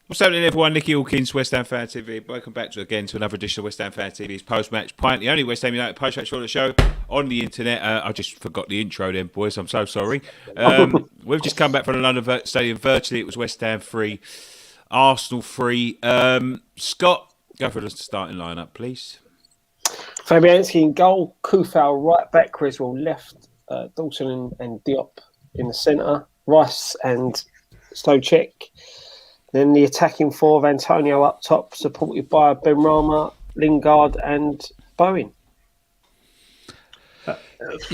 What's happening, everyone? Nicky Hawkins, West Ham Fan TV. Welcome back to another edition of West Ham Fan TV's post-match Pint, the only West Ham United post-match show on the internet. I just forgot the intro then, boys. I'm so sorry. We've just come back from the London Stadium. Virtually, it was West Ham 3, Arsenal 3. Scott, go for the starting lineup, please. Fabianski in goal, Kufal right back, Creswell left, Dawson and Diop in the centre, Rice and Stochek. Then the attacking four of Antonio up top, supported by Benrahma, Lingard and Bowen.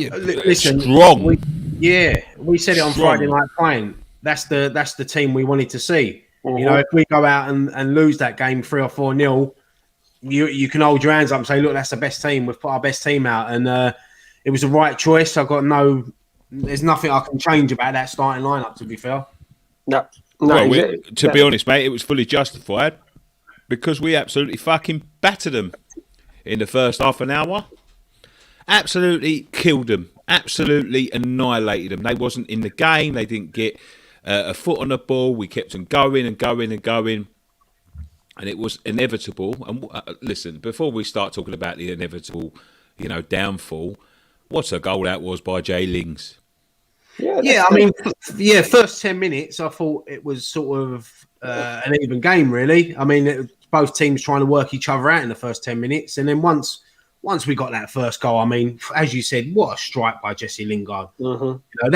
Listen, strong. We said it on Friday Night Pint. That's the team we wanted to see. Mm-hmm. You know, if we go out and lose that game 3 or 4-0, you can hold your hands up and say, look, that's the best team. We've put our best team out. And it was the right choice. There's nothing I can change about that starting lineup, to be fair. No. To be honest, mate, it was fully justified because we absolutely fucking battered them in the first half an hour. Absolutely killed them. Absolutely annihilated them. They wasn't in the game. They didn't get a foot on the ball. We kept them going and going and going. And it was inevitable. And listen, before we start talking about the inevitable, downfall, what a goal that was by Jay Lings. First 10 minutes, I thought it was sort of an even game, really. I mean, both teams trying to work each other out in the first 10 minutes. And then once we got that first goal, I mean, as you said, what a strike by Jesse Lingard. Mm-hmm.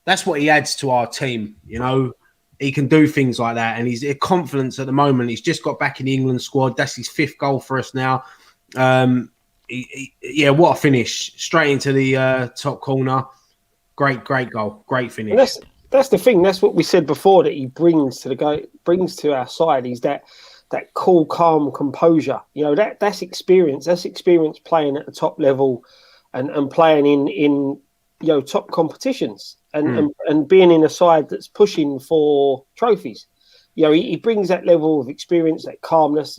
That's what he adds to our team. He can do things like that. And he's confidence at the moment. He's just got back in the England squad. That's his 5th goal for us now. What a finish. Straight into the top corner. Great goal, great finish. And that's the thing. That's what we said before that he brings to our side. He's that cool, calm composure. That's experience. That's experience playing at the top level, and playing in top competitions, and being in a side that's pushing for trophies. He brings that level of experience, that calmness.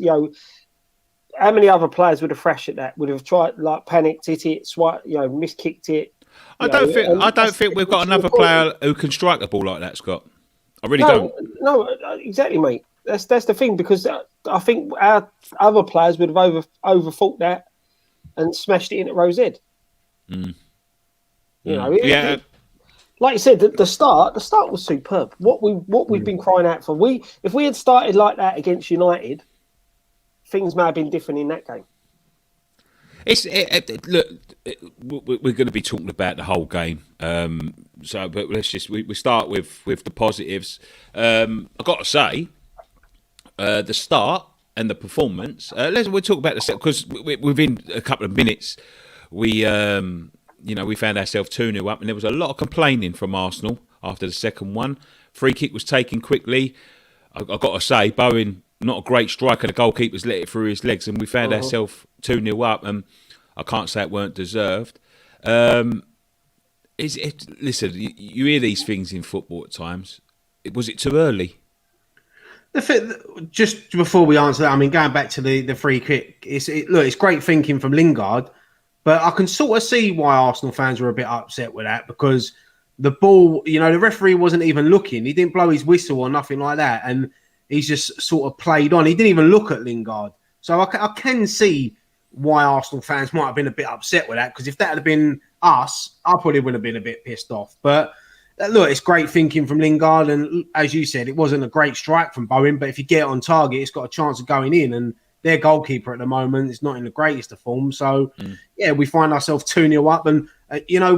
How many other players would have thrashed at that? Would have tried panicked, hit it, miskicked it. I don't think we've got another player who can strike the ball like that, Scott. I really don't. No, exactly, mate. That's the thing, because I think our other players would have overthought that and smashed it in at Rose Ed. Mm. Like you said, the start was superb. What we've been crying out for. If we had started like that against United, things may have been different in that game. Look, we're going to be talking about the whole game. But let's just we start with the positives. I've got to say, the start and the performance. We'll talk about the set, because within a couple of minutes, we found ourselves 2-0 up, and there was a lot of complaining from Arsenal after the second one. Free kick was taken quickly. I've got to say, Bowen, not a great striker. The goalkeeper's let it through his legs, and we found ourselves 2-0 up. And I can't say it weren't deserved. Listen, you hear these things in football at times. Was it too early? Just before we answer that, I mean, going back to the free kick, it's great thinking from Lingard, but I can sort of see why Arsenal fans were a bit upset with that, because the ball, the referee wasn't even looking. He didn't blow his whistle or nothing like that, and he's just sort of played on. He didn't even look at Lingard. So I can see why Arsenal fans might have been a bit upset with that, because if that had been us, I probably would have been a bit pissed off. But look, it's great thinking from Lingard, and as you said, it wasn't a great strike from Bowen, but if you get it on target, it's got a chance of going in, and their goalkeeper at the moment is not in the greatest of form. So, we find ourselves 2-0 up, and,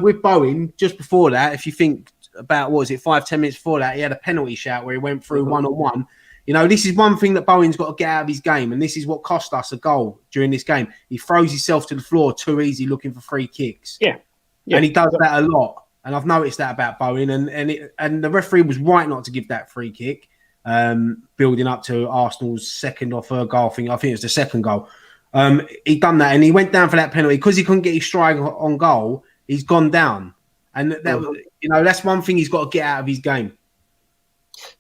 with Bowen, just before that, if you think about, 5-10 minutes before that, he had a penalty shout where he went through one-on-one. This is one thing that Bowen's got to get out of his game, and this is what cost us a goal during this game. He throws himself to the floor too easy looking for free kicks. Yeah. And he does that a lot. And I've noticed that about Bowen. And the referee was right not to give that free kick, building up to Arsenal's second or third goal. I think it was the second goal. He done that, and he went down for that penalty. Because he couldn't get his strike on goal, he's gone down. And that's one thing he's got to get out of his game.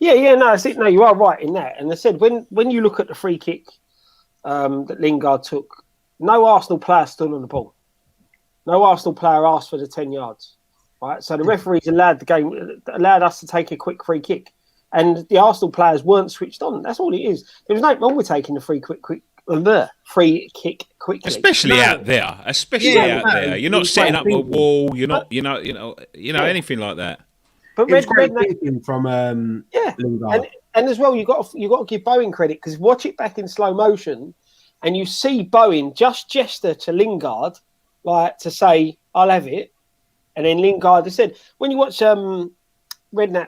No, you are right in that. And I said, when you look at the free kick that Lingard took, no Arsenal player stood on the ball. No Arsenal player asked for the 10 yards. right? So the referees allowed us to take a quick free kick, and the Arsenal players weren't switched on. That's all it is. There was nothing wrong with taking the free kick quickly, especially out there. You're not setting up a wall. You're not, anything like that. But it was great thinking from Lingard. And as well, you got to give Bowen credit, because watch it back in slow motion, and you see Bowen just gesture to Lingard, like to say, "I'll have it," and then Lingard has said, when you watch Redknapp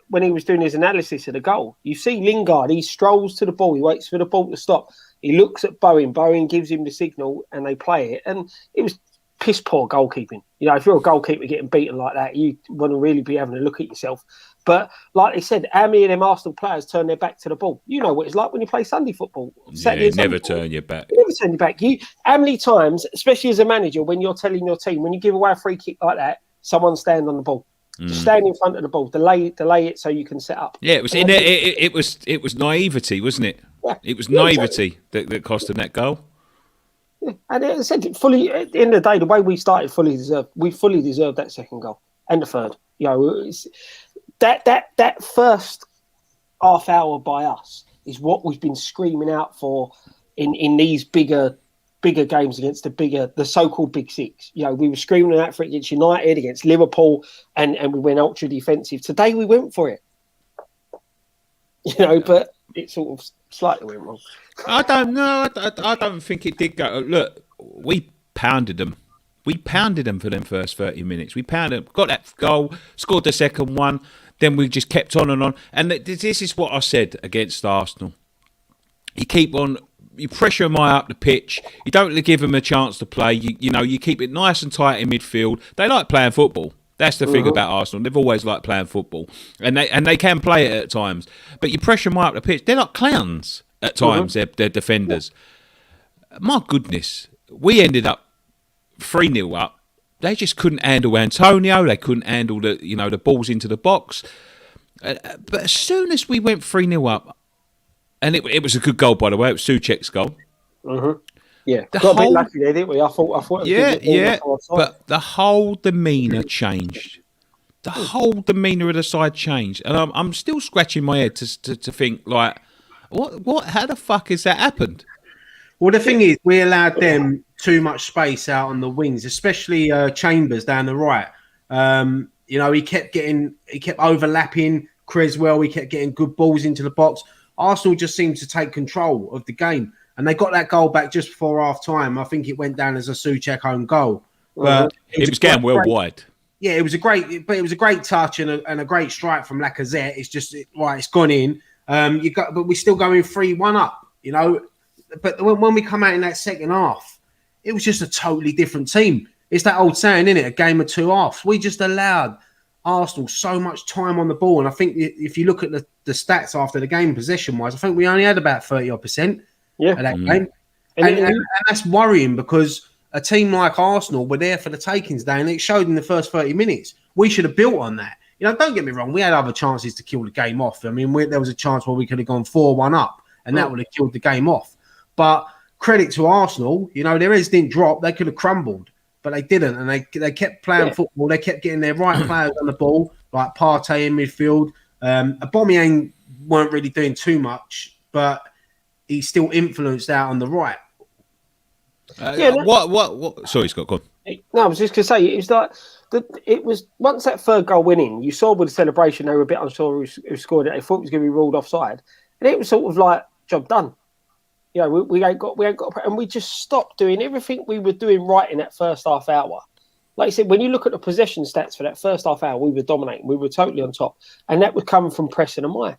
when he was doing his analysis of the goal, you see Lingard, he strolls to the ball, he waits for the ball to stop, he looks at Bowen gives him the signal, and they play it, and it was piss poor goalkeeping. If you're a goalkeeper getting beaten like that, you want to really be having a look at yourself. But like they said, how many of them Arsenal players turn their back to the ball? You know what it's like when you play Sunday football. Never turn your back. You never turn your back. How many times, especially as a manager, when you're telling your team, when you give away a free kick like that, someone stand on the ball. Just stand in front of the ball, delay it so you can set up. Yeah, it was naivety, wasn't it? Yeah. It was naivety that cost them that goal. Yeah. And it said fully at the end of the day, the way we started we fully deserved that second goal and the third. That first half hour by us is what we've been screaming out for in these bigger games against the so-called Big Six. We were screaming out for it against United, against Liverpool, and we went ultra defensive. Today we went for it. But it sort of slightly went wrong. I don't know. I don't think it did go. Look, we pounded them. We pounded them for them first 30 minutes. We pounded them, got that goal, scored the second one. Then we just kept on and on. And this is what I said against Arsenal. You pressure them high up the pitch. You don't give them a chance to play. You keep it nice and tight in midfield. They like playing football. That's the thing about Arsenal. They've always liked playing football, and they can play it at times. But you pressure them high up the pitch. They're like clowns at times. They're defenders. My goodness, we ended up 3-0 up. They just couldn't handle Antonio. They couldn't handle the balls into the box. But as soon as we went 3-0 up, and it was a good goal, by the way. It was Souček's goal. Mm-hmm. Yeah, got a bit lucky there, didn't we? I thought it was but the whole demeanour changed. The whole demeanour of the side changed, and I'm still scratching my head to think like, what? How the fuck has that happened? Well, the thing is, we allowed them too much space out on the wings, especially Chambers down the right. He kept overlapping Creswell. He kept getting good balls into the box. Arsenal just seemed to take control of the game, and they got that goal back just before half time. I think it went down as a Souček own goal, but it was going well wide. Yeah, it was a great touch and a great strike from Lacazette. It's just it's gone in. But we're still going 3-1 up. But when we come out in that second half, it was just a totally different team. It's that old saying, isn't it? A game of two halves. We just allowed Arsenal so much time on the ball. And I think if you look at the stats after the game, possession-wise, I think we only had about 30% of that game. And that's worrying, because a team like Arsenal were there for the takings day, and it showed in the first 30 minutes. We should have built on that. Don't get me wrong. We had other chances to kill the game off. I mean, there was a chance where we could have gone 4-1 up, and that would have killed the game off. But credit to Arsenal, their heads didn't drop. They could have crumbled, but they didn't. And they kept playing football. They kept getting their right players on the ball, like Partey in midfield. Aubameyang weren't really doing too much, but he still influenced out on the right. What? Sorry, Scott, go on. No, I was just going to say, it was like, it was once that third goal went in, you saw with the celebration, they were a bit unsure who scored it. They thought it was going to be ruled offside. And it was sort of like, job done. We ain't got, and we just stopped doing everything we were doing right in that first half hour. Like I said, when you look at the possession stats for that first half hour, we were dominating. We were totally on top. And that was coming from pressing and Maya.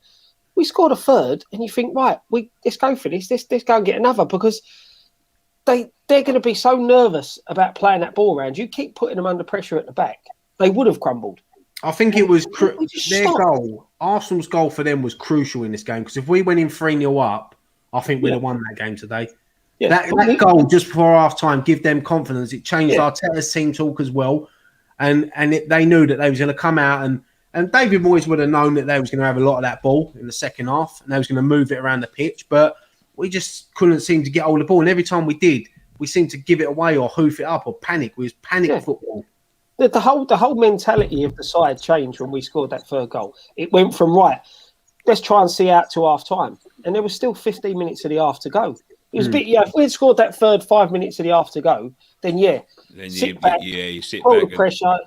We scored a third, and you think, right, let's go for this. Let's go and get another, because they're going to be so nervous about playing that ball around. You keep putting them under pressure at the back, they would have crumbled. I think it was their goal. Arsenal's goal for them was crucial in this game, because if we went in 3-0 up, I think we'd have won that game today. Yeah. That goal just before half time give them confidence. It changed Arteta's team talk as well, and they knew that they was going to come out, and David Moyes would have known that they was going to have a lot of that ball in the second half, and they was going to move it around the pitch, but we just couldn't seem to get hold of the ball. And every time we did, we seemed to give it away or hoof it up or panic. We was panic football. the whole mentality of the side changed when we scored that third goal. It went from let's try and see out to half time, and there was still 15 minutes of the half to go. It was a bit, if we had scored that third 5 minutes of the half to go, then Then sit back, you sit pull back. the pressure,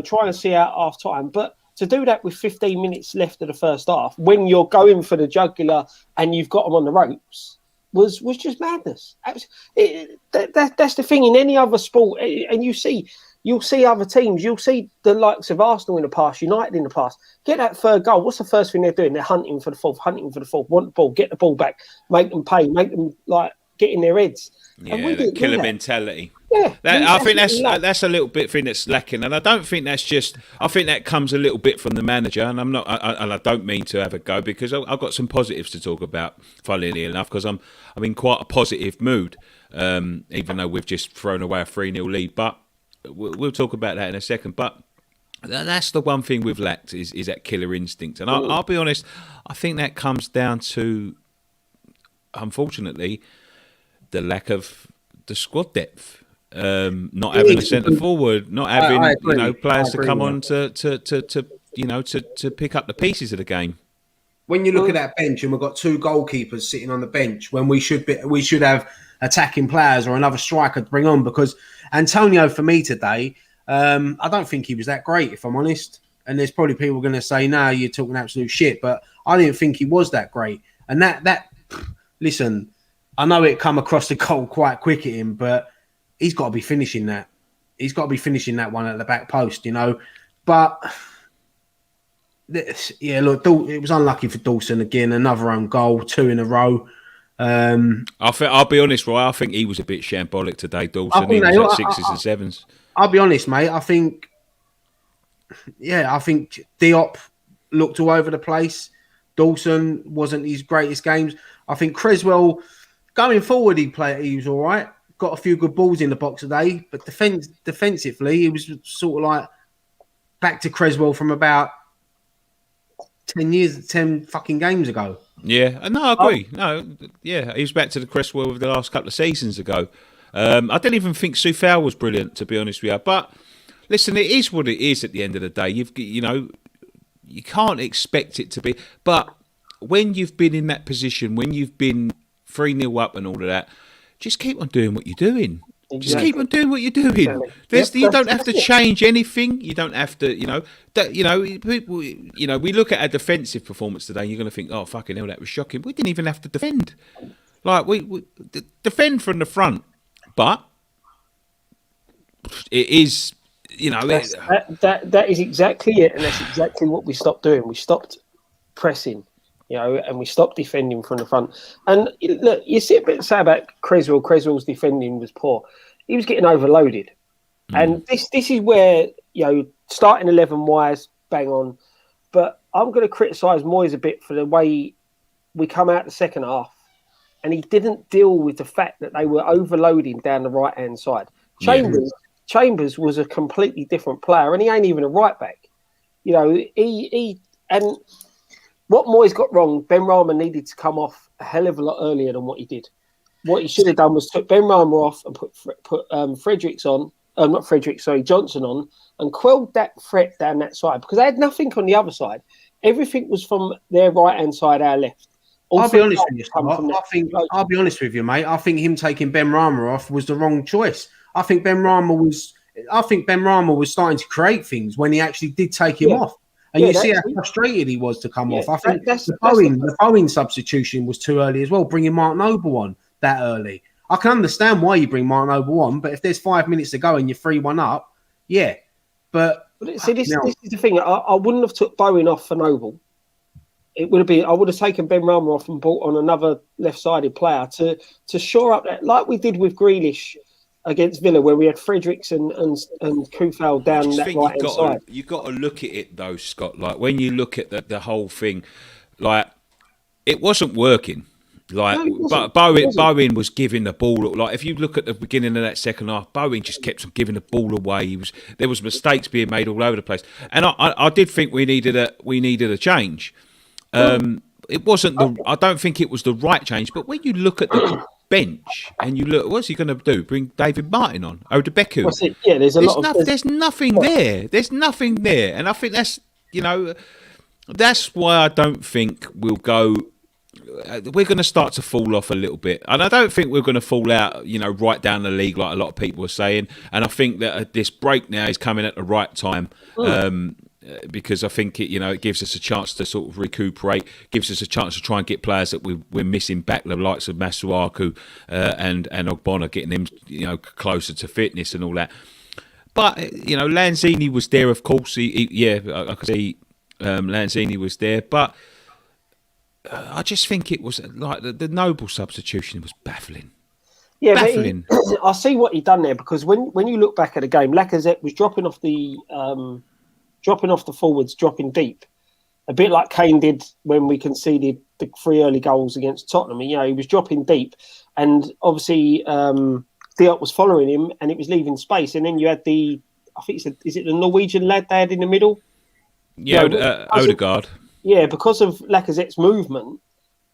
try and see out half time. But to do that with 15 minutes left of the first half, when you're going for the jugular and you've got them on the ropes, was just madness. That's the thing in any other sport, and you'll see other teams. You'll see the likes of Arsenal in the past, United in the past. Get that third goal. What's the first thing they're doing? They're hunting for the fourth. Want the ball, get the ball back, make them pay, make them get in their heads. Yeah, the killer mentality. Yeah, I think that's a little bit thing that's lacking, and I don't think that's just. I think that comes a little bit from the manager, and I'm not. And I don't mean to have a go because I've got some positives to talk about. Funnily enough, because I'm in quite a positive mood, even though we've just thrown away a 3-0 lead. But we'll talk about that in a second. But that's the one thing we've lacked is that killer instinct, and I'll be honest. I think that comes down to, unfortunately, the lack of the squad depth. Not having a centre forward, not having players to come on to pick up the pieces of the game. When you look at that bench and we've got 2 goalkeepers sitting on the bench, when we should have attacking players or another striker to bring on, because Antonio for me today, I don't think he was that great, if I'm honest. And there's probably people going to say, "No, you're talking absolute shit," but I didn't think he was that great. And that listen, I know it come across the goal quite quick at him, but he's got to be finishing that. He's got to be finishing that one at the back post, But, look, it was unlucky for Dawson again. Another own goal, 2 in a row. I'll be honest, Roy. I think he was a bit shambolic today, Dawson. He was at 6s and 7s. I'll be honest, mate. I think Diop looked all over the place. Dawson wasn't his greatest games. I think Creswell, going forward, he was all right. Got a few good balls in the box today, but defensively, he was sort of like back to Creswell from about 10 fucking games ago. Yeah, no, I agree. He was back to the Creswell of the last couple of seasons ago. I didn't even think Soufal was brilliant, to be honest with you. But listen, it is what it is at the end of the day. You can't expect it to be. But when you've been in that position, when you've been 3-0 up and all of that, just keep on doing what you're doing. Exactly. Just keep on doing what you're doing. You don't have to change anything. You don't have to, we look at our defensive performance today, and you're going to think, oh, fucking hell, that was shocking. We didn't even have to defend. We defend from the front, but it is, that is exactly it, and that's exactly what we stopped doing. We stopped pressing. And we stopped defending from the front. And look, you see a bit say about Creswell. Creswell's defending was poor. He was getting overloaded. And this is where, starting 11 wise, bang on. But I'm going to criticise Moyes a bit for the way we come out the second half. And he didn't deal with the fact that they were overloading down the right-hand side. Chambers was a completely different player, and he ain't even a right-back. What Moyes got wrong, Ben Rama needed to come off a hell of a lot earlier than what he did. What he should have done was took Ben Rama off and put Johnson on, and quelled that threat down that side, because they had nothing on the other side. Everything was from their right-hand side, our left. I'll be honest with you, I'll be honest with you, mate. I think him taking Ben Rama off was the wrong choice. I think Ben Rama was starting to create things when he actually did take him off. And you see how frustrated he was to come off. I think the Bowen substitution was too early as well, bringing Mark Noble on that early. I can understand why you bring Mark Noble on, but if there's 5 minutes to go and you're 3-1 up, yeah. But see, this is the thing. I wouldn't have took Bowen off for Noble. It would have been. I would have taken Ben Rama off and brought on another left-sided player to shore up that, like we did with Grealish against Villa, where we had Fredericks and Kufal down that right-hand side. You've got to look at it, though, Scott. Like, when you look at the whole thing, like, it wasn't working. Like, but Bowen was giving the ball. Like, if you look at the beginning of that second half, Bowen just kept on giving the ball away. There was mistakes being made all over the place, and I did think we needed a change. It wasn't I don't think it was the right change. But when you look at bench and you look, what's he going to do? Bring David Martin on? Odebeku? Yeah, there's nothing there. There's nothing there. And I think that's, that's why I don't think we'll go. We're going to start to fall off a little bit. And I don't think we're going to fall out, right down the league like a lot of people are saying. And I think that this break now is coming at the right time. Because I think it gives us a chance to sort of recuperate, gives us a chance to try and get players that we're missing back, the likes of Masuaku and Ogbonna, getting them closer to fitness and all that. But Lanzini was there, of course. I could see Lanzini was there, but I just think it was like the Noble substitution was baffling. Yeah, baffling. But I see what he done there, because when you look back at the game, Lacazette was dropping off the forwards, dropping deep, a bit like Kane did when we conceded the 3 early goals against Tottenham. He was dropping deep, and obviously Diop was following him, and it was leaving space. And then you had is it the Norwegian lad they had in the middle? Yeah, Odegaard. Because of Lacazette's movement,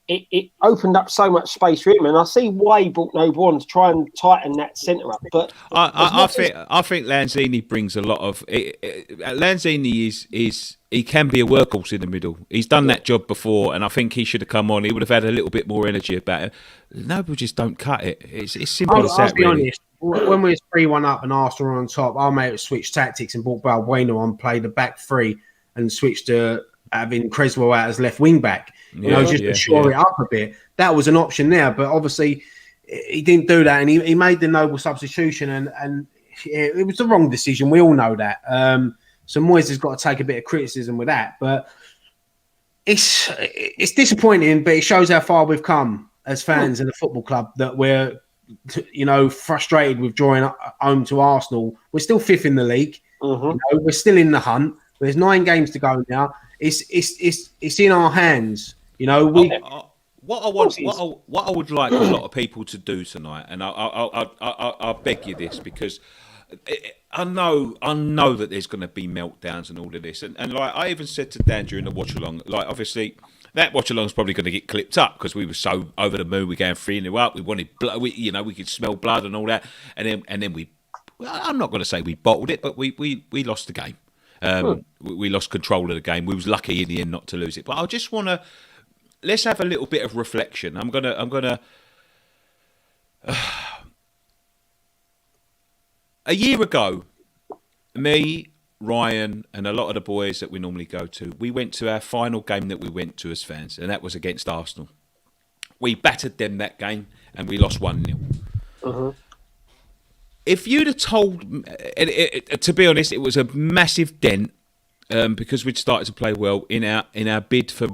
it opened up so much space for him, and I see why he brought Noble on to try and tighten that centre up. But I think Lanzini brings a lot of. Lanzini he can be a workhorse in the middle. He's done that job before, and I think he should have come on. He would have had a little bit more energy about it. Noble just don't cut it. It's simple as that. I'll be honest. When we was 3-1 up and Arsenal were on top, our mate switched tactics and brought Balbuena on, played the back three, and switched to having Creswell out as left wing back. To shore it up a bit. That was an option there, but obviously he didn't do that, and he made the Noble substitution, and it was the wrong decision. We all know that. So Moyes has got to take a bit of criticism with that, but it's disappointing. But it shows how far we've come as fans in the football club, that we're frustrated with drawing home to Arsenal. We're still 5th in the league. We're still in the hunt. There's 9 games to go now. It's in our hands. What I would like a lot of people to do tonight, and I'll beg you this, because I know that there's going to be meltdowns and all of this, and like I even said to Dan during the watch along, like obviously that watch along is probably going to get clipped up because we were so over the moon. We're going 3-0 up. We wanted blood. We could smell blood and all that, and then we. I'm not going to say we bottled it, but we lost the game. We lost control of the game. We was lucky in the end not to lose it. But I just want to let's have a little bit of reflection. I'm gonna. A year ago, me, Ryan, and a lot of the boys that we normally go to, we went to our final game that we went to as fans, and that was against Arsenal. We battered them that game, and we lost 1-0. If you'd have told, to be honest, it was a massive dent because we'd started to play well in our bid for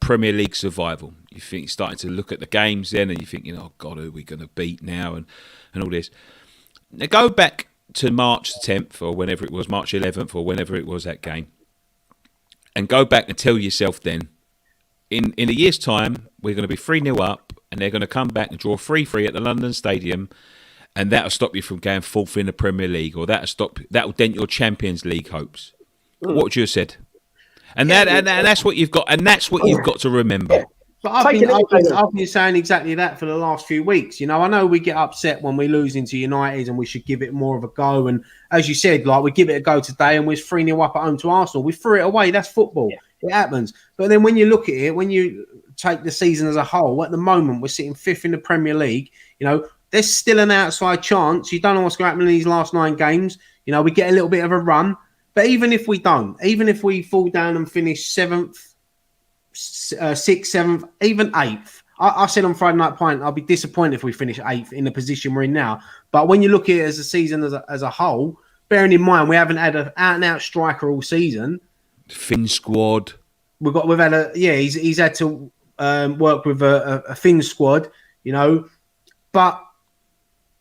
Premier League survival. You think you're starting to look at the games then, and you think, oh God, who are we going to beat now, and all this. Now go back to March 10th or whenever it was, March 11th or whenever it was that game, and go back and tell yourself then, in a year's time, we're going to be 3-0 up, and they're going to come back and draw 3-3 at the London Stadium. And that'll stop you from going 4th in the Premier League, or that'll dent your Champions League hopes. What would you have said? And that's what you've got, and that's what you've got to remember. But I've been saying exactly that for the last few weeks. I know we get upset when we lose into United, and we should give it more of a go. And as you said, like we give it a go today, and we're 3-0 up at home to Arsenal. We threw it away. That's football. Yeah. It happens. But then when you look at it, when you take the season as a whole, at the moment we're sitting 5th in the Premier League. There's still an outside chance. You don't know what's going to happen in these last 9 games. We get a little bit of a run. But even if we don't, even if we fall down and finish 7th, 6th, 7th, even 8th, I said on Friday Night Pint, I'll be disappointed if we finish 8th in the position we're in now. But when you look at it as a season as a whole, bearing in mind we haven't had an out-and-out striker all season. Finn squad. He's had to work with a Finn squad, but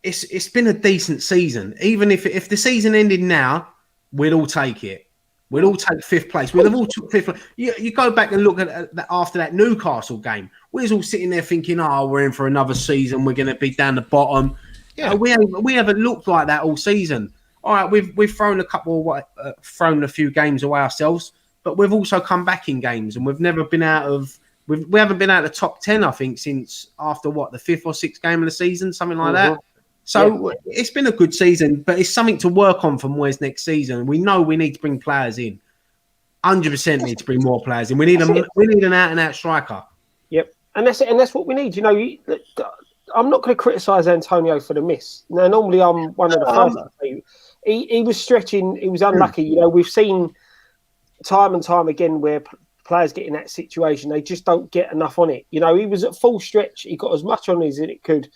it's been a decent season. Even if the season ended now, we'd all take it. We'd all take 5th place. We'd have all took 5th place. You go back and look at that after that Newcastle game. We was all sitting there thinking, we're in for another season. We're going to be down the bottom. Yeah, we haven't looked like that all season. All right, we've thrown a few games away ourselves, but we've also come back in games, and we've never been out of we haven't been out of the top 10, I think, since after the 5th or 6th game of the season, something like that. So it's been a good season, but it's something to work on for Moyes next season. We know we need to bring players in. 100% need to bring more players in. We need an out-and-out striker. Yep, and that's what we need. You know, I'm not going to criticise Antonio for the miss. Now, normally I'm one of the first to say he was stretching. He was unlucky. You know, we've seen time and time again where players get in that situation, they just don't get enough on it. You know, he was at full stretch. He got as much on as it could.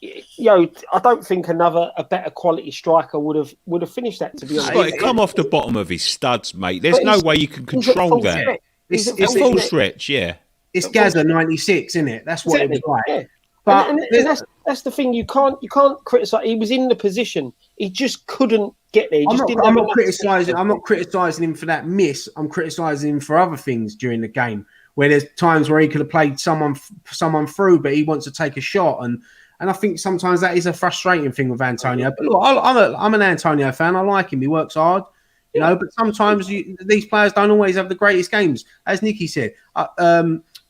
You know, I don't think a better quality striker would have finished that. To be honest, he's got to come off the bottom of his studs, mate. There's no way you can control that. It's full stretch, yeah. It's Gaza 96, isn't it? That's what it was like. Yeah. But and that's the thing. You can't criticise. He was in the position. He just couldn't get there. I'm not criticising him for that miss. I'm criticising him for other things during the game, where there's times where he could have played someone through, but he wants to take a shot, and I think sometimes that is a frustrating thing with Antonio. But look, I'm an Antonio fan. I like him. He works hard, you know. But sometimes these players don't always have the greatest games, as Nicky said.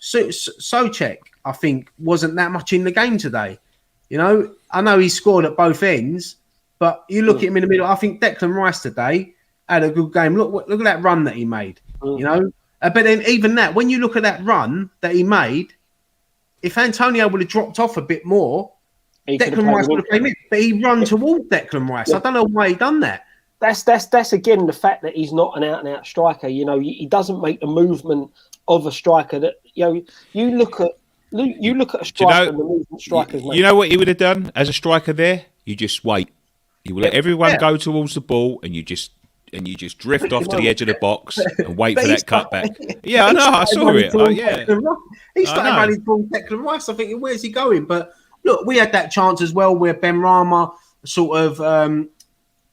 Souček, I think, wasn't that much in the game today. You know, I know he scored at both ends, but you look at him in the middle. I think Declan Rice today had a good game. Look at that run that he made. You know, but then even that, when you look at that run that he made, if Antonio would have dropped off a bit more, Declan Rice would have played mid. But he run towards Declan Rice. I don't know why he done that. That's again the fact that he's not an out and out striker. You know, he doesn't make the movement of a striker. That you look at a striker and the movement strikers. You know what he would have done as a striker there? You just wait. You will let everyone go towards the ball, and you just drift off to the edge of the box and wait for that cutback. Yeah, I know. I saw it. He started running from Declan Rice. I think, where's he going? But look, we had that chance as well where Ben Rama sort of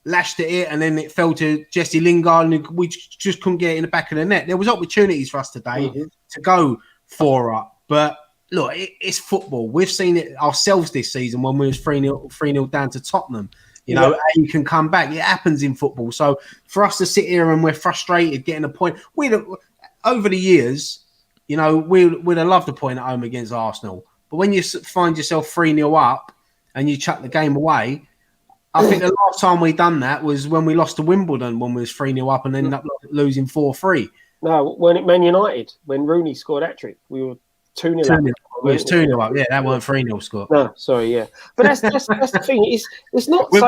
lashed at it, and then it fell to Jesse Lingard, and we just couldn't get it in the back of the net. There was opportunities for us today to go 4-up, but look, it's football. We've seen it ourselves this season when we was 3-0 down to Tottenham. You know, and you can come back. It happens in football. So for us to sit here and we're frustrated getting a point, over the years, you know, we'd have loved a point at home against Arsenal. But when you find yourself 3-0 up and you chuck the game away, I think the last time we done that was when we lost to Wimbledon when we was 3-0 up and ended up losing 4-3. No, when at Man United, when Rooney scored that trick, we were 2-0 up. It was 2-0 up. Yeah, that weren't 3-0 score. No, sorry, yeah. But that's the thing. It's not we've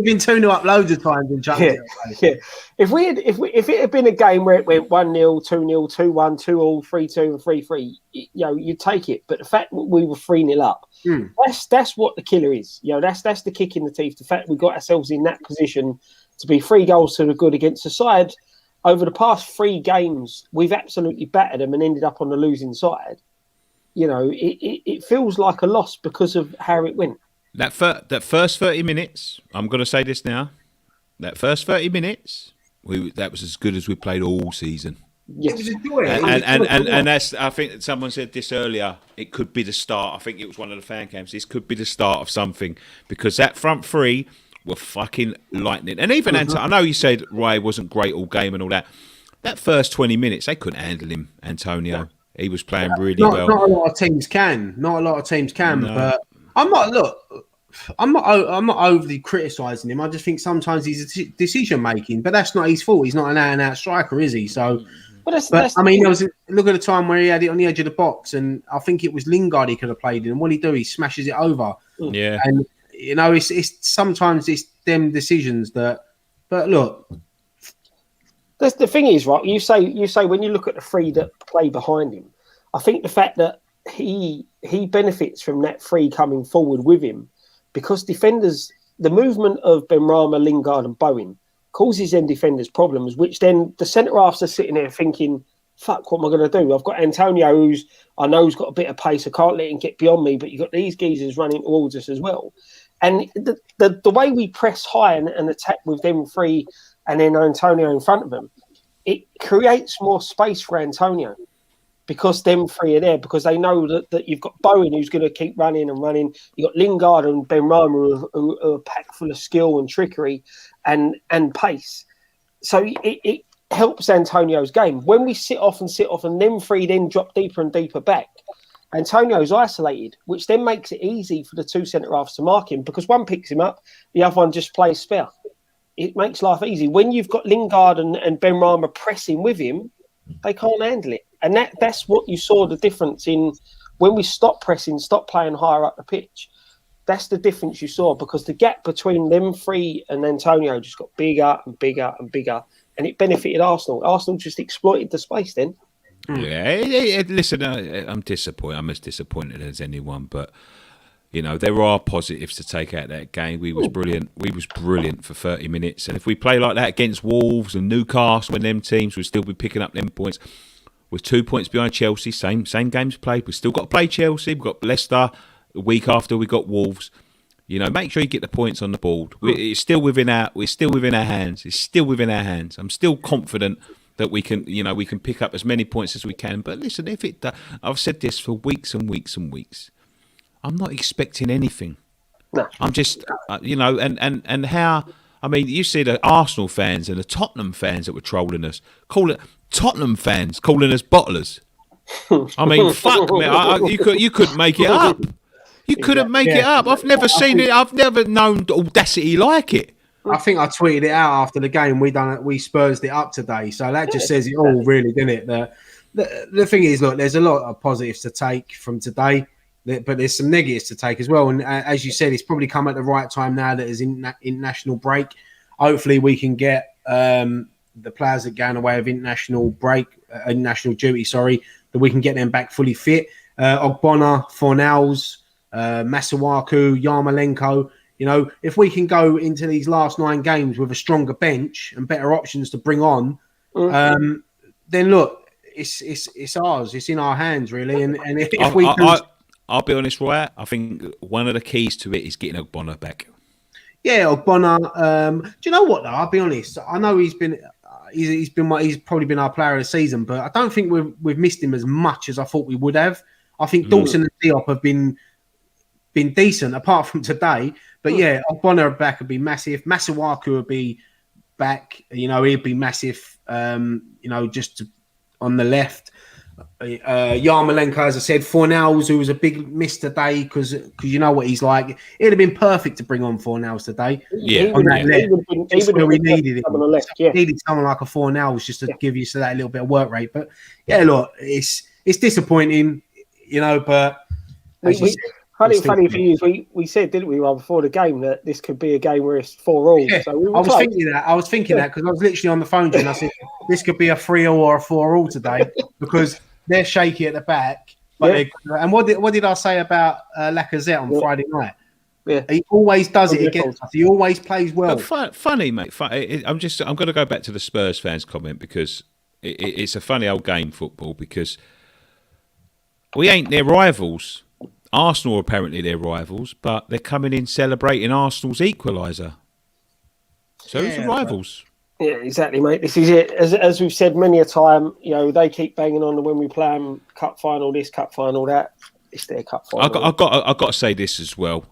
been 2-0 up loads of times and chucked it away. Yeah. If it had been a game where it went 1-0, 2-0, 2-1, 2-2, 3-2, and 3-3, you know, you'd take it. But the fact that we were 3-0 up, that's what the killer is. You know, that's the kick in the teeth. The fact we got ourselves in that position to be 3 goals to the good against a side. Over the past 3 games, we've absolutely battered them and ended up on the losing side. You know, it feels like a loss because of how it went. That first 30 minutes, I'm going to say this now, that first 30 minutes, that was as good as we played all season. Yes. It was a joy. And that's, I think someone said this earlier, it could be the start. I think it was one of the fan camps. This could be the start of something because that front 3 were fucking lightning. And even I know you said Ray wasn't great all game and all that. That first 20 minutes, they couldn't handle him, Antonio. He was playing really well. Not a lot of teams can. No. But I'm not overly criticising him. I just think sometimes he's a decision making, but that's not his fault. He's not an out and out striker, is he? So, I mean, look at the time where he had it on the edge of the box, and I think it was Lingard he could have played in. And what he do? He smashes it over. Yeah, and you know, it's sometimes it's them decisions that. But look. That's the thing is, right? You say when you look at the 3 that play behind him, I think the fact that he benefits from that 3 coming forward with him because defenders, the movement of Benrahma, Lingard and Bowen causes them defenders problems, which then the centre-halves are sitting there thinking, fuck, what am I going to do? I've got Antonio, who's I know has got a bit of pace. I can't let him get beyond me, but you've got these geezers running towards us as well. And the way we press high and attack with them 3 and then Antonio in front of him, it creates more space for Antonio because them 3 are there because they know that you've got Bowen who's going to keep running and running. You've got Lingard and Benrahma who are packed full of skill and trickery and pace. So helps Antonio's game. When we sit off, and them three then drop deeper and deeper back, Antonio's isolated, which then makes it easy for the two centre-halves to mark him because one picks him up, the other one just plays spare. It makes life easy. When you've got Lingard and Ben Rama pressing with him, they can't handle it. And that's what you saw the difference in when we stopped pressing, stopped playing higher up the pitch. That's the difference you saw because the gap between them three and Antonio just got bigger and bigger and bigger, and it benefited Arsenal. Arsenal just exploited the space then. Yeah, listen, I'm disappointed. I'm as disappointed as anyone, but you know there are positives to take out of that game. We was brilliant. We was brilliant for 30 minutes, and if we play like that against Wolves and Newcastle and them teams, we'll still be picking up them points. We're 2 points behind Chelsea. Same games played. We've still got to play Chelsea. We've got Leicester. The week after we got Wolves. You know, make sure you get the points on the board. We're still within our hands. It's still within our hands. I'm still confident that we can pick up as many points as we can. But listen, I've said this for weeks and weeks and weeks. I'm not expecting anything. No. I'm just, and how. I mean, you see the Arsenal fans and the Tottenham fans that were trolling us, Tottenham fans calling us bottlers. I mean, fuck me. You couldn't make it up. You couldn't make it up. I've never seen it. I've never known audacity like it. I think I tweeted it out after the game. We Spursed it up today, so that just says it all, really, doesn't it? The thing is, look, there's a lot of positives to take from today, but there's some negatives to take as well. And as you said, it's probably come at the right time now that it's in international break. Hopefully, we can get the players that are going away of international duty. That we can get them back fully fit. Ogbonna, Fornals, Masuaku, Yarmolenko. You know, if we can go into these last 9 games with a stronger bench and better options to bring on, then look, it's ours. It's in our hands, really. And if we I'll be honest, Roy. I think one of the keys to it is getting Ogbonna back. Yeah, Ogbonna. Do you know what, though? I'll be honest. I know he's probably been our player of the season, but I don't think we've missed him as much as I thought we would have. I think Dawson and Diop have been decent apart from today. But yeah, Ogbonna back would be massive. Masuaku would be back. You know, he'd be massive. Just on the left. Yarmolenko, as I said, Fornals, who was a big miss today because you know what he's like. It'd have been perfect to bring on Fornals today. Yeah, on that left. We needed it. On the left, yeah. Needed someone like a Fornals just to give you that little bit of work rate. But yeah, look, it's disappointing, you know. But funny thing is, we said, didn't we, before the game that this could be a game where it's 4-4. Yeah, so I was thinking that because I was literally on the phone to you and I said this could be a 3-0 or a 4-4 today because they're shaky at the back. But and what did I say about Lacazette on Friday night? Yeah. He always does it against us. He always plays well. Funny, mate. I'm going to go back to the Spurs fans' comment because it's a funny old game, football, because we ain't their rivals. Arsenal are apparently their rivals, but they're coming in celebrating Arsenal's equaliser. So who's the rivals? Yeah, exactly, mate. This is it. As we've said many a time, you know, they keep banging on when we play them cup final, this cup final, that. It's their cup final. I've got to say this as well.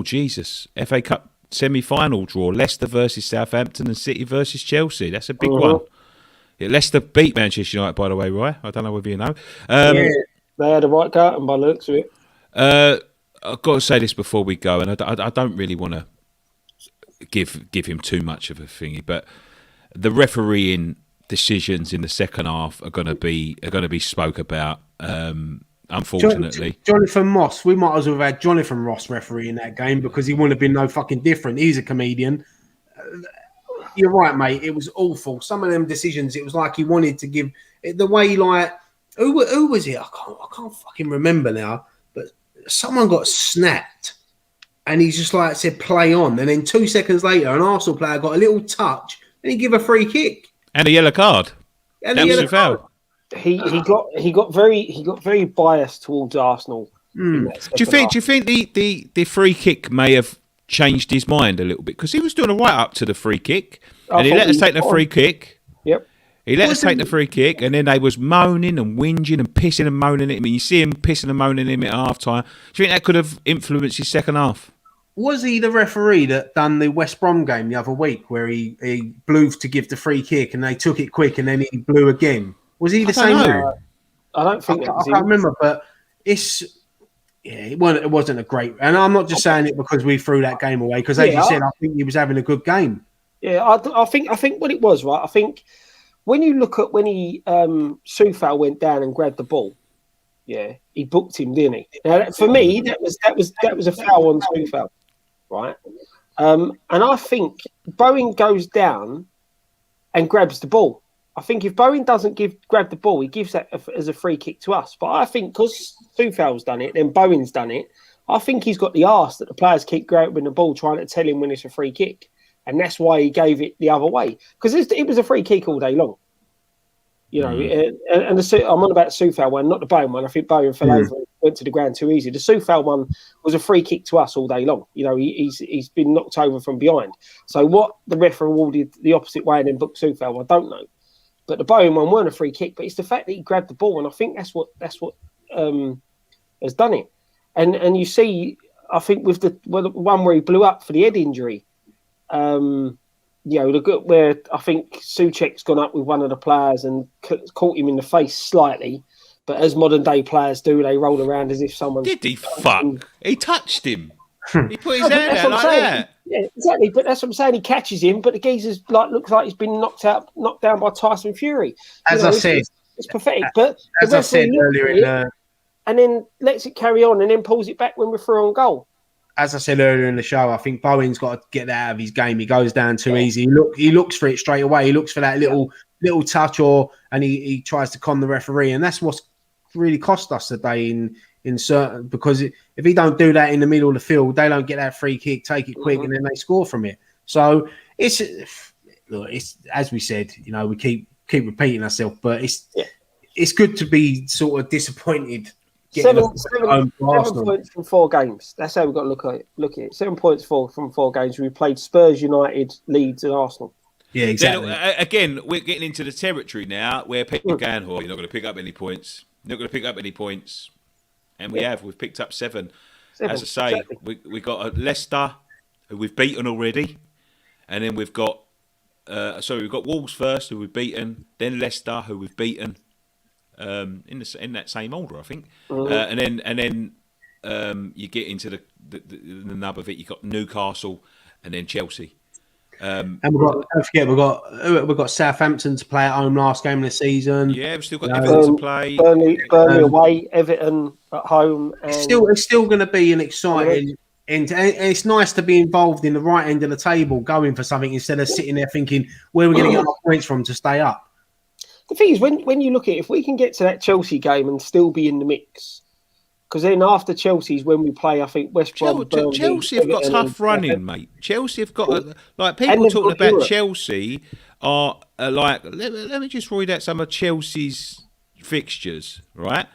Jesus! FA Cup semi-final draw: Leicester versus Southampton and City versus Chelsea. That's a big one. Yeah, Leicester beat Manchester United, by the way, Roy. I don't know whether you know. They had a right curtain by the looks of it. I've got to say this before we go, and I don't really want to give him too much of a thingy, but the refereeing decisions in the second half are going to be spoke about. Unfortunately, Jonathan Moss. We might as well have had Jonathan Ross referee in that game because he wouldn't have been no fucking different. He's a comedian. You're right, mate. It was awful. Some of them decisions, it was like he wanted to give the way like. Who was it? I can't fucking remember now. But someone got snapped, and he just like said play on, and then 2 seconds later, an Arsenal player got a little touch, and he gave a free kick and a yellow card. And that was a foul. He got very biased towards Arsenal. Do you think the free kick may have changed his mind a little bit because he was doing a right up to the free kick, and he let us take the free kick. Yep. He let us take the free kick, and then they was moaning and whinging and pissing and moaning at him. And you see him pissing and moaning at him at half time. Do you think that could have influenced his second half? Was he the referee that done the West Brom game the other week where he blew to give the free kick and they took it quick and then he blew again? Was he the same? I don't think that was I can't remember, but it wasn't a great. And I'm not just saying it because we threw that game away, because as you said, I think he was having a good game. Yeah, I think what it was, right? I think when you look at when Soufal went down and grabbed the ball, yeah, he booked him, didn't he? Now, for me, that was a foul on Soufal, right? And I think Bowen goes down and grabs the ball. I think if Bowen doesn't grab the ball, he gives that as a free kick to us. But I think because Soufal's done it, then Bowen's done it, I think he's got the arse that the players keep grabbing the ball, trying to tell him when it's a free kick. And that's why he gave it the other way. Because it was a free kick all day long. You know, and I'm on about the Soufal one, not the Bowen one. I think Bowen fell over and went to the ground too easy. The Soufal one was a free kick to us all day long. You know, he's been knocked over from behind. So what the ref awarded the opposite way and then booked Soufal, I don't know. But the Bowen one weren't a free kick, but it's the fact that he grabbed the ball, and I think that's what has done it. And you see, I think with the one where he blew up for the head injury, you know, where I think Souček's gone up with one of the players and caught him in the face slightly. But as modern day players do, they roll around as if someone did. He fuck. He touched him. He put his hand out like that. Yeah, exactly. But that's what I'm saying. He catches him, but the geezer's looks like he's been knocked down by Tyson Fury. As I said, it's pathetic. But as I said earlier, and then lets it carry on, and then pulls it back when we're through on goal. As I said earlier in the show, I think Bowen's got to get that out of his game. He goes down too easy. He looks for it straight away. He looks for that little touch, and he tries to con the referee, and that's what's really cost us today in certain, because if he don't do that in the middle of the field, they don't get that free kick, take it quick, and then they score from it. So it's as we said, you know, we keep repeating ourselves, but it's good to be sort of disappointed. 7 points from 4 games. That's how we've got to look at it. 7 points from 4 games. We played Spurs, United, Leeds, and Arsenal. Yeah, exactly. Then, again, we're getting into the territory now where people are going, you're not going to pick up any points. You're not going to pick up any points. And we've picked up 7. As I say, exactly. we got Leicester, who we've beaten already. And then we've got we've got Wolves first, who we've beaten. Then Leicester, who we've beaten. In that same order, I think, and then you get into the nub of it. You got Newcastle, and then Chelsea. And don't forget we've got Southampton to play at home last game of the season. Yeah, we've still got Everton to play. Burnley away, Everton at home. And it's still going to be an exciting. And it's nice to be involved in the right end of the table, going for something instead of sitting there thinking where we're going to get our points from to stay up. The thing is, when you look at it, if we can get to that Chelsea game and still be in the mix, because then after Chelsea's when we play, I think West Brom. Chelsea have got tough running, mate. Chelsea have got people talking about Europe. Chelsea are like. Let me just read out some of Chelsea's fixtures, right?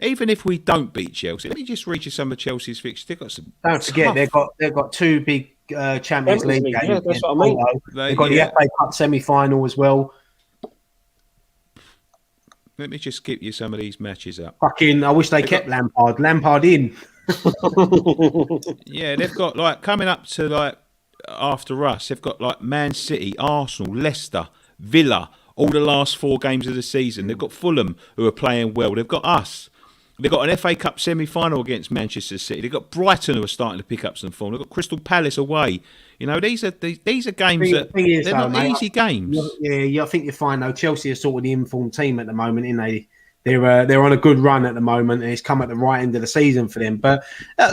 Even if we don't beat Chelsea, let me just read you some of Chelsea's fixtures. They've got some. Don't forget, they've got 2 big Champions League games. Yeah, that's what I mean. They've got the FA Cup semi-final as well. Let me just skip you some of these matches up. I wish they kept Lampard. Lampard in. Yeah, they've got coming up to after us. They've got Man City, Arsenal, Leicester, Villa. All the last 4 games of the season. They've got Fulham, who are playing well. They've got us. They've got an FA Cup semi-final against Manchester City. They've got Brighton, who are starting to pick up some form. They've got Crystal Palace away. You know, these are games they're not easy games. Yeah, I think you're fine though. Chelsea are sort of the informed team at the moment, aren't they? They're on a good run at the moment, and it's come at the right end of the season for them. But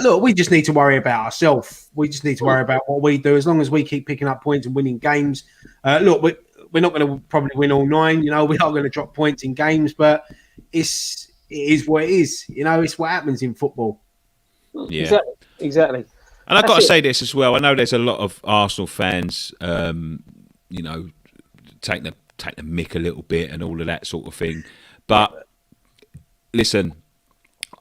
look, we just need to worry about ourselves. We just need to worry about what we do. As long as we keep picking up points and winning games. Look, we're not going to probably win all 9. You know, we are going to drop points in games, but it is what it is. You know, it's what happens in football. Yeah, exactly. And I've got to say this as well. I know there's a lot of Arsenal fans, you know, take the mick a little bit and all of that sort of thing. But listen,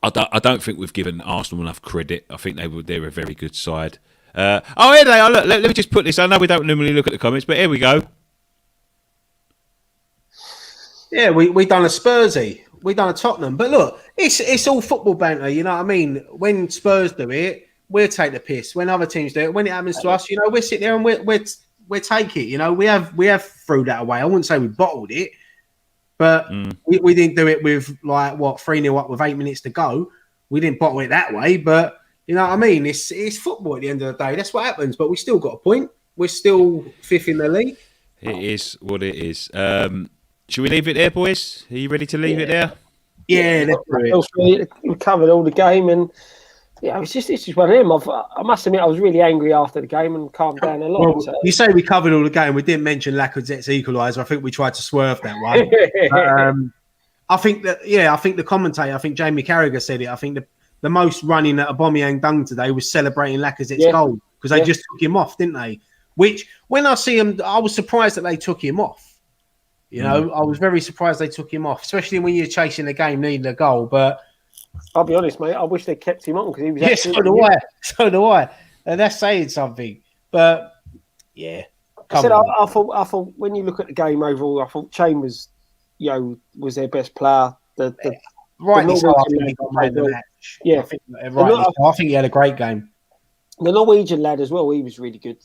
I don't think we've given Arsenal enough credit. I think they're a very good side. Here they are. Look, let me just put this. I know we don't normally look at the comments, but here we go. Yeah, we done a Spursy. We done a Tottenham. But look, it's all football banter, you know what I mean? When Spurs do it, we'll take the piss when other teams do it. When it happens to us, we sit there and we take it. We have threw that away. I wouldn't say we bottled it, but we didn't do it with 3-0 up with 8 minutes to go. We didn't bottle it that way, but you know what I mean. It's football at the end of the day. That's what happens. But we still got a point. We're still 5th in the league. It is what it is. Should we leave it there, boys? Are you ready to leave it there? Yeah, we covered all the game, and it's just one of them. I must admit, I was really angry after the game and calmed down a lot. Well, so. You say we covered all the game. We didn't mention Lacazette's equaliser. I think we tried to swerve that one. I think the commentator, Jamie Carragher said it. I think the most running that Aubameyang done today was celebrating Lacazette's goal because they just took him off, didn't they? Which, when I see him, I was surprised that they took him off. I was very surprised they took him off, especially when you're chasing the game, needing a goal. But I'll be honest, mate, I wish they kept him on because he was. Yeah, so do I. And that's saying something. But yeah, I thought when you look at the game overall, I thought Chambers, was their best player. Rightly so, I think he got man of the match. Yeah, I think he had a great game. The Norwegian lad as well, he was really good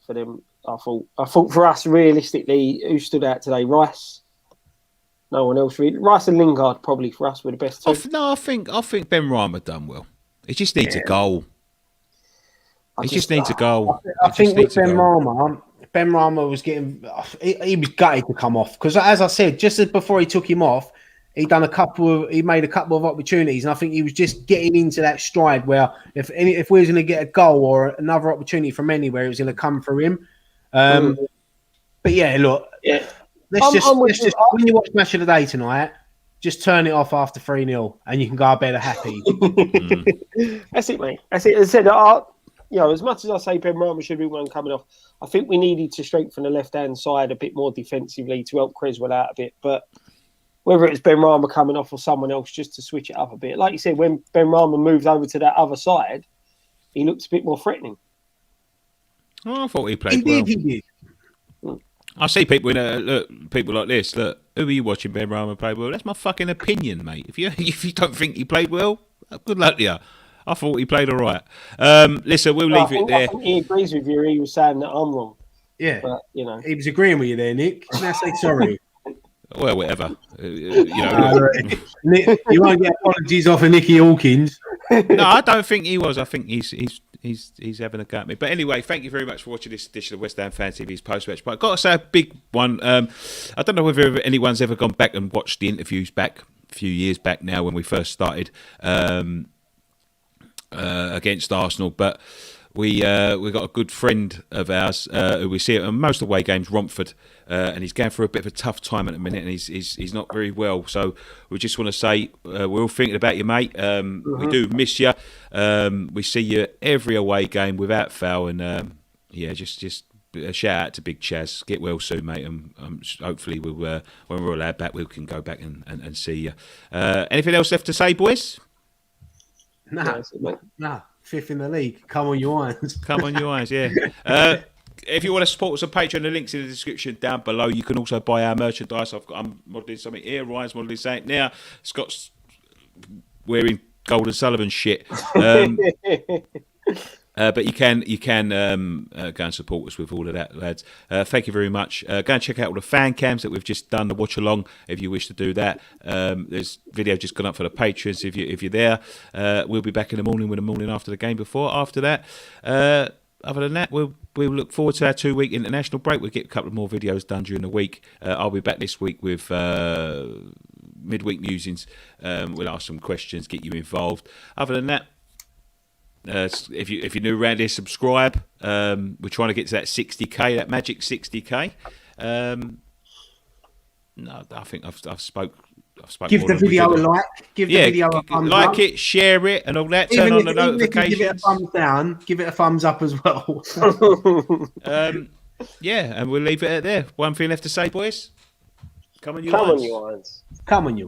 for them. I thought for us, realistically, who stood out today? Rice. No one else really. Rice and Lingard probably for us were the best two. I think Ben Rama done well. He just needs a goal. He just needs a goal. I think with Ben Rama was getting. He was gutted to come off because, as I said, just before he took him off, he made a couple of opportunities, and I think he was just getting into that stride where if we was going to get a goal or another opportunity from anywhere, it was going to come through him. But yeah, look, let's just when you watch Match of the Day tonight, just turn it off after 3-0 and you can go to bed happy. That's it, mate. That's it. As I said, as much as I say Ben Rama should be one coming off, I think we needed to strengthen the left-hand side a bit more defensively to help Creswell out a bit. But whether it's Ben Rama coming off or someone else just to switch it up a bit. Like you said, when Ben Rama moved over to that other side, he looked a bit more threatening. Oh, I thought he played well. He did. I see people people like this. Look, who are you watching Ben Rama play well? That's my fucking opinion, mate. If you don't think he played well, good luck to you. I thought he played all right. Listen, we'll leave it there. I think he agrees with you. He was saying that I'm wrong. Yeah, but, he was agreeing with you there, Nick. Now say sorry. Well, whatever. Nick, you won't get apologies off of Nicky Hawkins. No, I don't think he was. I think he's having a go at me. But anyway, thank you very much for watching this edition of West Ham Fan TV's post-match. But I've got to say a big one. I don't know whether anyone's ever gone back and watched the interviews back a few years back now when we first started against Arsenal, but we got a good friend of ours who we see at most away games, Romford, and he's going through a bit of a tough time at the minute, and he's not very well. So we just want to say we're all thinking about you, mate. We do miss you. We see you every away game without fail, and just a shout out to Big Chaz. Get well soon, mate, and hopefully when we're allowed back, we can go back and see you. Anything else left to say, boys? Nah. 5th in the league. Come on, your irons. Come on, your irons, yeah. If you want to support us on Patreon, the link's in the description down below. You can also buy our merchandise. I'm modelling something here. Ryan's modelling something now. Scott's wearing Golden Sullivan shit. But you can go and support us with all of that, lads. Thank you very much. Go and check out all the fan cams that we've just done, the watch along, if you wish to do that. There's video just gone up for the patrons if you're there. We'll be back in the morning with the morning after the game after that. Other than that, we'll look forward to our 2-week international break. We'll get a couple of more videos done during the week. I'll be back this week with midweek musings. We'll ask some questions, get you involved. Other than that, if you're new around here, subscribe. We're trying to get to that 60k, that magic 60k. No, I think I've spoke. Give the video a like. Give the video a thumbs up. Like it, share it, and all that. Turn on the notifications. Give it a thumbs down. Give it a thumbs up as well. And we'll leave it at there. One thing left to say, boys. Come on, you irons. Come on, you irons.